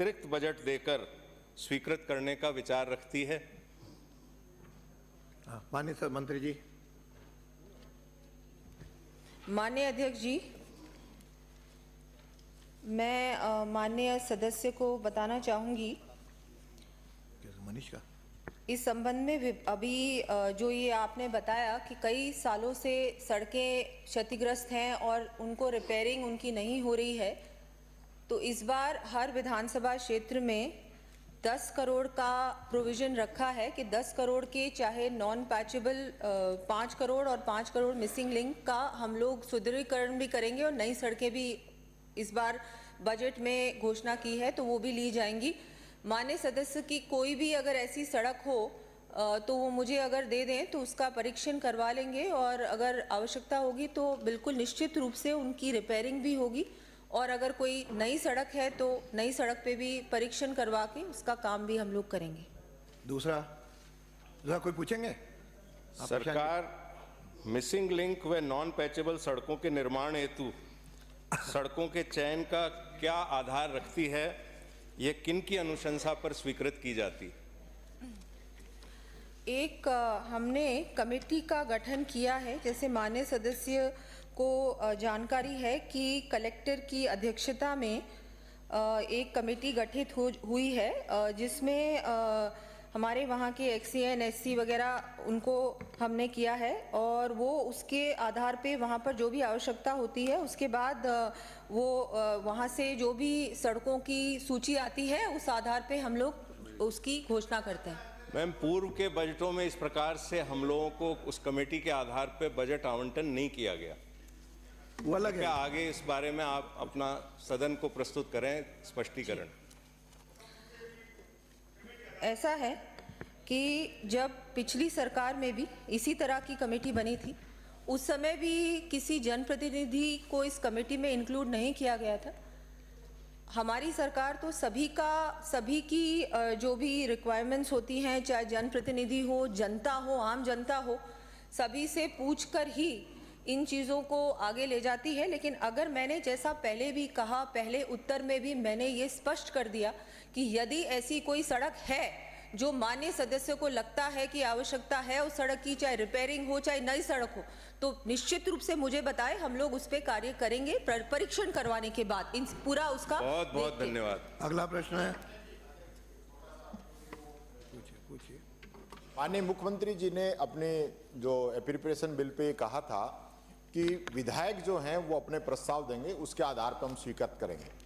अतिरिक्त बजट देकर स्वीकृत करने का विचार रखती है। माननीय मंत्री जी। माननीय अध्यक्ष जी, मैं माननीय सदस्य को बताना चाहूँगी मनीष का इस संबंध में अभी जो ये आपने बताया कि कई सालों से सड़कें क्षतिग्रस्त हैं और उनको रिपेयरिंग उनकी नहीं हो रही है, तो इस बार हर विधानसभा क्षेत्र में 10 करोड़ का प्रोविज़न रखा है कि 10 करोड़ के चाहे नॉन पैचेबल 5 करोड़ और 5 करोड़ मिसिंग लिंक का हम लोग सुदृढ़ीकरण भी करेंगे और नई सड़कें भी इस बार बजट में घोषणा की है, तो वो भी ली जाएंगी। माननीय सदस्य की कोई भी अगर ऐसी सड़क हो तो वो मुझे अगर दे दें तो उसका परीक्षण करवा लेंगे और अगर आवश्यकता होगी तो बिल्कुल निश्चित रूप से उनकी रिपेयरिंग भी होगी और अगर कोई नई सड़क है तो नई सड़क पे भी परीक्षण करवा के उसका काम भी हम लोग करेंगे। दूसरा कोई पूछेंगे? सरकार मिसिंग लिंक व नॉन पैचेबल सड़कों के निर्माण हेतु सड़कों के चयन का क्या आधार रखती है? ये किन की अनुशंसा पर स्वीकृत की जाती? एक हमने कमेटी का गठन किया है, जैसे माननीय सदस्य को जानकारी है कि कलेक्टर की अध्यक्षता में एक कमेटी गठित हुई है जिसमें हमारे वहाँ के एक्सीएन एससी वगैरह उनको हमने किया है और वो उसके आधार पे वहाँ पर जो भी आवश्यकता होती है उसके बाद वो वहाँ से जो भी सड़कों की सूची आती है उस आधार पे हम लोग उसकी घोषणा करते हैं। मैम, पूर्व के बजटों में इस प्रकार से हम लोगों को उस कमेटी के आधार पे बजट आवंटन नहीं किया गया। वो अलग है। क्या आगे इस बारे में आप अपना सदन को प्रस्तुत करें स्पष्टीकरण? ऐसा है कि जब पिछली सरकार में भी इसी तरह की कमेटी बनी थी, उस समय भी किसी जनप्रतिनिधि को इस कमेटी में इंक्लूड नहीं किया गया था। हमारी सरकार तो सभी की जो भी रिक्वायरमेंट्स होती हैं, चाहे जनप्रतिनिधि हो, जनता हो, आम जनता हो, सभी से पूछकर ही इन चीज़ों को आगे ले जाती है। लेकिन अगर मैंने जैसा पहले भी कहा, पहले उत्तर में भी मैंने ये स्पष्ट कर दिया कि यदि ऐसी कोई सड़क है जो माननीय सदस्य को लगता है कि आवश्यकता है उस सड़क की, चाहे रिपेयरिंग हो चाहे नई सड़क हो, तो निश्चित रूप से मुझे बताएं, हम लोग उस पर कार्य करेंगे परीक्षण करवाने के बाद इन पूरा उसका। बहुत बहुत धन्यवाद। अगला प्रश्न है, पूछिए। माननीय मुख्यमंत्री जी ने अपने जो एप्रोप्रिएशन बिल पे कहा था कि विधायक जो हैं वो अपने प्रस्ताव देंगे, उसके आधार पर हम स्वीकृत करेंगे।